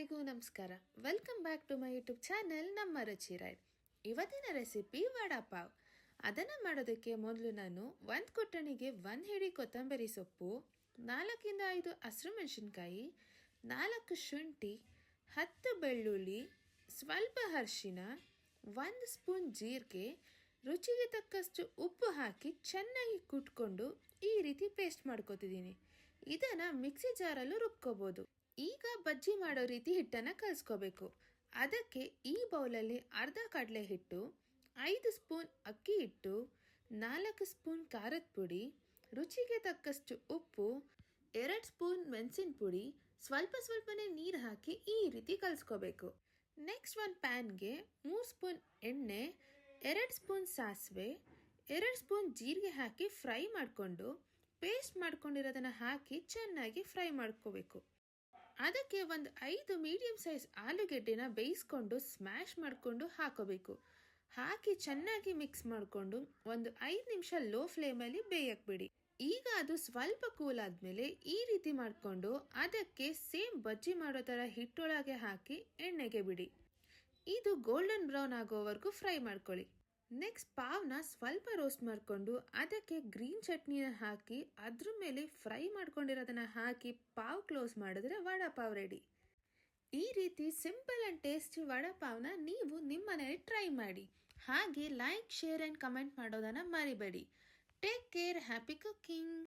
ಎಲ್ಲರಿಗೂ ನಮಸ್ಕಾರ. Welcome back to my YouTube channel Namma Ruchi ride. ಇವತ್ತಿನ ರೆಸಿಪಿ ವಡಾಪಾವ್. ಅದನ್ನು ಮಾಡೋದಕ್ಕೆ ಮೊದಲು ನಾನು ಒಂದು ಕುಟ್ಟಣಿಗೆ 1 ಹಿಡಿ ಕೊತ್ತಂಬರಿ ಸೊಪ್ಪು, 4 ರಿಂದ 5 ಹಸಿರು ಮೆಣಸಿನ್ಕಾಯಿ, 4 ಶುಂಠಿ, 10 ಬೆಳ್ಳುಳ್ಳಿ, ಸ್ವಲ್ಪ ಅರಿಶಿನ, 1 ಸ್ಪೂನ್ ಜೀರಿಗೆ, ರುಚಿಗೆ ತಕ್ಕಷ್ಟು ಉಪ್ಪು ಹಾಕಿ ಚೆನ್ನಾಗಿ ಕುಟ್ಕೊಂಡು ಈ ರೀತಿ ಪೇಸ್ಟ್ ಮಾಡ್ಕೊತಿದ್ದೀನಿ. ಇದನ್ನು ಮಿಕ್ಸಿ ಜಾರಲ್ಲೂ ರುಬ್ಕೋಬೋದು. ಈಗ ಬಜ್ಜಿ ಮಾಡೋ ರೀತಿ ಹಿಟ್ಟನ್ನು ಕಲಿಸ್ಕೋಬೇಕು. ಅದಕ್ಕೆ ಈ ಬೌಲಲ್ಲಿ ಅರ್ಧ ಕಡಲೆ ಹಿಟ್ಟು, 5 ಸ್ಪೂನ್ ಅಕ್ಕಿ ಹಿಟ್ಟು, 4 ಸ್ಪೂನ್ ಖಾರದ ಪುಡಿ, ರುಚಿಗೆ ತಕ್ಕಷ್ಟು ಉಪ್ಪು, 2 ಸ್ಪೂನ್ ಮೆಣಸಿನ ಪುಡಿ, ಸ್ವಲ್ಪನೇ ನೀರು ಹಾಕಿ ಈ ರೀತಿ ಕಲಿಸ್ಕೋಬೇಕು. ನೆಕ್ಸ್ಟ್ ಒಂದು ಪ್ಯಾನ್ಗೆ 3 ಸ್ಪೂನ್ ಎಣ್ಣೆ, 2 ಸ್ಪೂನ್ ಸಾಸಿವೆ, 2 ಸ್ಪೂನ್ ಜೀರಿಗೆ ಹಾಕಿ ಫ್ರೈ ಮಾಡಿಕೊಂಡು ಪೇಸ್ಟ್ ಮಾಡ್ಕೊಂಡಿರೋದನ್ನು ಹಾಕಿ ಚೆನ್ನಾಗಿ ಫ್ರೈ ಮಾಡ್ಕೋಬೇಕು. ಅದಕ್ಕೆ ಒಂದು 5 ಮೀಡಿಯಂ ಸೈಜ್ ಆಲೂಗೆಡ್ಡೆನ ಬೇಯಿಸ್ಕೊಂಡು ಸ್ಮ್ಯಾಶ್ ಮಾಡಿಕೊಂಡು ಹಾಕೋಬೇಕು. ಹಾಕಿ ಚೆನ್ನಾಗಿ ಮಿಕ್ಸ್ ಮಾಡಿಕೊಂಡು ಒಂದು 5 ನಿಮಿಷ ಲೋ ಫ್ಲೇಮಲ್ಲಿ ಬೇಯಕ್ಕೆ ಬಿಡಿ. ಈಗ ಅದು ಸ್ವಲ್ಪ ಕೂಲ್ ಆದಮೇಲೆ ಈ ರೀತಿ ಮಾಡಿಕೊಂಡು ಅದಕ್ಕೆ ಸೇಮ್ ಬಜ್ಜಿ ಮಾಡೋ ಥರ ಹಿಟ್ಟೊಳಗೆ ಹಾಕಿ ಎಣ್ಣೆಗೆ ಬಿಡಿ. ಇದು ಗೋಲ್ಡನ್ ಬ್ರೌನ್ ಆಗೋವರೆಗೂ ಫ್ರೈ ಮಾಡ್ಕೊಳ್ಳಿ. ನೆಕ್ಸ್ಟ್ ಪಾವ್ನ ಸ್ವಲ್ಪ ರೋಸ್ಟ್ ಮಾಡಿಕೊಂಡು ಅದಕ್ಕೆ ಗ್ರೀನ್ ಚಟ್ನಿನ ಹಾಕಿ ಅದ್ರ ಮೇಲೆ ಫ್ರೈ ಮಾಡ್ಕೊಂಡಿರೋದನ್ನ ಹಾಕಿ ಪಾವ್ ಕ್ಲೋಸ್ ಮಾಡಿದ್ರೆ ವಡಾಪಾವ್ ರೆಡಿ. ಈ ರೀತಿ ಸಿಂಪಲ್ ಆ್ಯಂಡ್ ಟೇಸ್ಟಿ ವಡಾಪಾವ್ನ ನೀವು ನಿಮ್ಮ ಮನೆಯಲ್ಲಿ ಟ್ರೈ ಮಾಡಿ. ಹಾಗೆ ಲೈಕ್, ಶೇರ್ ಆ್ಯಂಡ್ ಕಮೆಂಟ್ ಮಾಡೋದನ್ನು ಮರಿಬೇಡಿ. Take care, happy cooking.